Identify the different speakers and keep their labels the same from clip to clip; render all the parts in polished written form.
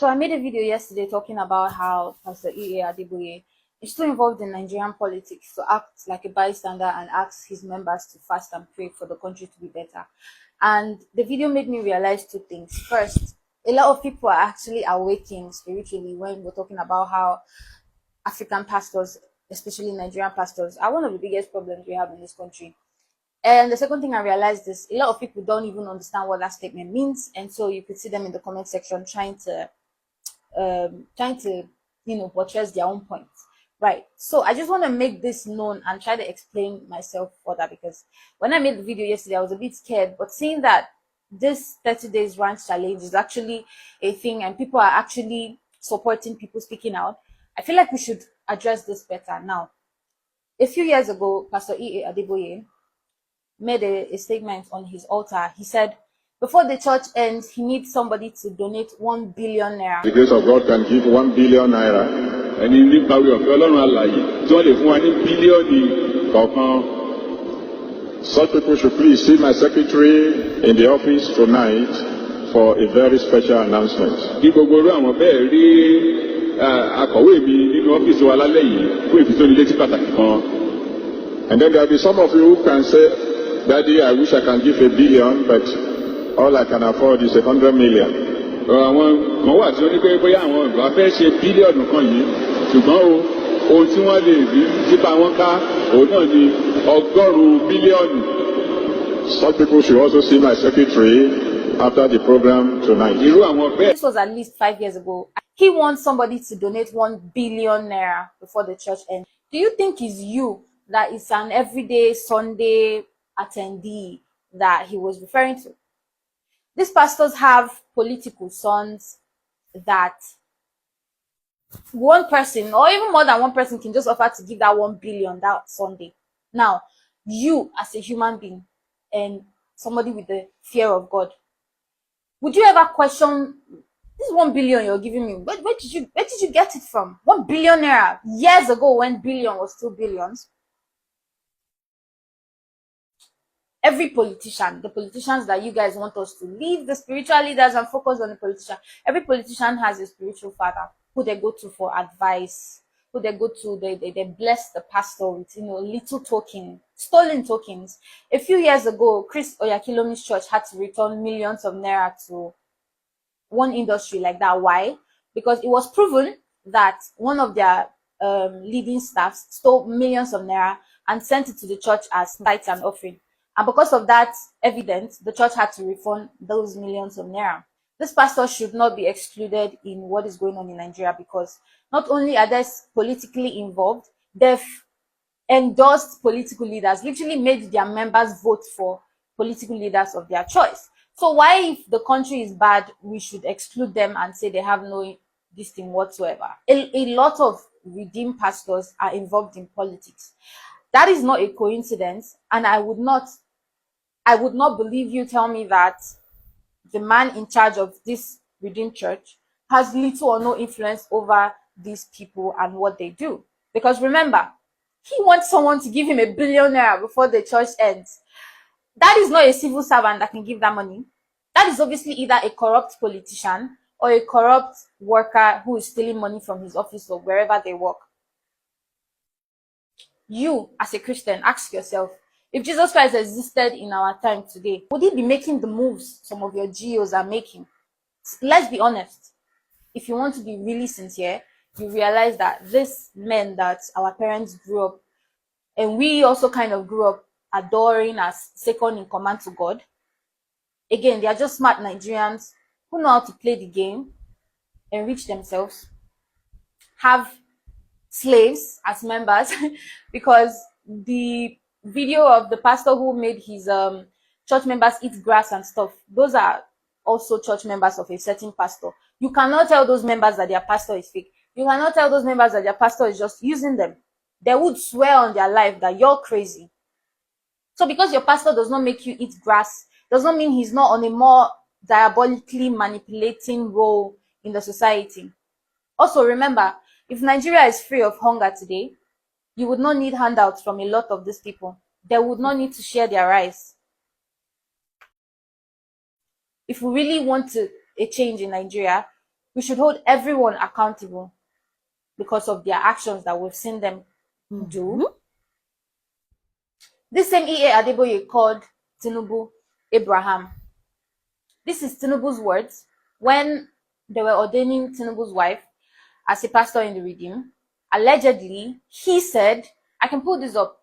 Speaker 1: So I made a video yesterday talking about how Pastor E.A. Adeboye is still involved in Nigerian politics to act like a bystander and ask his members to fast and pray for the country to be better. And the video made me realize two things. First, a lot of people are actually awakening spiritually when we're talking about how African pastors, especially Nigerian pastors, are one of the biggest problems we have in this country. And the second thing I realized is a lot of people don't even understand what that statement means, and so you could see them in the comment section trying to buttress their own points. Right. So I just want to make this known and try to explain myself further, because when I made the video yesterday, I was a bit scared. But seeing that this 30 days ranch challenge is actually a thing and people are actually supporting people speaking out, I feel like we should address this better. Now, a few years ago, Pastor E.A. Adeboye made a statement on his altar. He said, before the church ends, he needs somebody to donate 1 billion naira.
Speaker 2: The grace of God can give 1 billion naira. And in the power of God, such people should please see my secretary in the office tonight for a very special announcement. And then there will be some of you who can say, Daddy, I wish I can give 1 billion, but all I can afford is 100 million. Àwọn kan wà tí ó ní pé bóyá àwọn ìgbà fẹ́ ṣe bílíọ̀nù kan yìí, ṣùgbọ́n ohun tí wọ́n lè rí nípa wọn ká òun náà ni 100 mílíọ̀nù. Such people should also see my secretary after the program tonight.
Speaker 1: This was at least 5 years ago. He wants somebody to donate 1 billion naira before the church ends. Do you think it's you that is an everyday Sunday attendee that he was referring to? These pastors have political sons that one person or even more than one person can just offer to give that 1 billion that Sunday. Now, you as a human being and somebody with the fear of God, would you ever question this 1 billion you're giving me? Where did you get it from? 1 billion naira years ago when billion was still billions. Every politician, the politicians that you guys want us to leave the spiritual leaders and focus on the politician, every politician has a spiritual father who they go to for advice, who they go to, they bless the pastor with, little stolen tokens. A few years ago, Chris Oyakilomi's church had to return millions of naira to one industry like that. Why? Because it was proven that one of their leading staffs stole millions of naira and sent it to the church as tithes and offering. And because of that evidence, the church had to refund those millions of naira. This pastor should not be excluded in what is going on in Nigeria, because not only are they politically involved, they've endorsed political leaders, literally made their members vote for political leaders of their choice. So why, if the country is bad, we should exclude them and say they have no this thing whatsoever? A lot of redeemed pastors are involved in politics. That is not a coincidence, and I would not believe you tell me that the man in charge of this redeemed church has little or no influence over these people and what they do. Because remember, he wants someone to give him 1 billion naira before the church ends. That is not a civil servant that can give that money. That is obviously either a corrupt politician or a corrupt worker who is stealing money from his office or wherever they work. You, as a Christian, ask yourself, if Jesus Christ existed in our time today, would he be making the moves some of your GOs are making? Let's be honest. If you want to be really sincere, you realize that these men that our parents grew up, and we also kind of grew up adoring as second in command to God, again, they are just smart Nigerians who know how to play the game, enrich themselves, have slaves as members, because the video of the pastor who made his church members eat grass and stuff, those are also church members of a certain pastor. You cannot tell those members that their pastor is fake. You cannot tell those members that their pastor is just using them. They would swear on their life that you're crazy. So because your pastor does not make you eat grass, does not mean he's not on a more diabolically manipulating role in the society. Also remember, if Nigeria is free of hunger today, you would not need handouts from a lot of these people. They would not need to share their rice. If we really want a change in Nigeria, We should hold everyone accountable because of their actions that we've seen them do. This same E.A. Adeboye called Tinubu Abraham. This is Tinubu's words when they were ordaining Tinubu's wife as a pastor in the Redeem. Allegedly, he said, I can pull this up.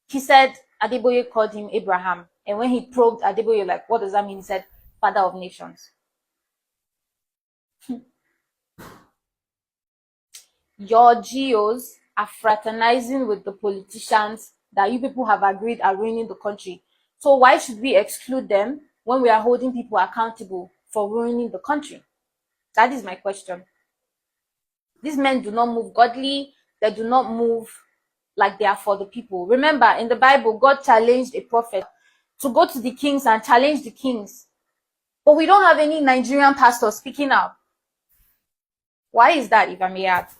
Speaker 1: He said Adeboye called him Abraham. And when he probed Adeboye, like, what does that mean? He said, father of nations. Your GOs are fraternizing with the politicians that you people have agreed are ruining the country. So why should we exclude them when we are holding people accountable for ruining the country? That is my question. These men do not move godly. They do not move like they are for the people. Remember, in the Bible, God challenged a prophet to go to the kings and challenge the kings. But we don't have any Nigerian pastors speaking out. Why is that, if I may ask?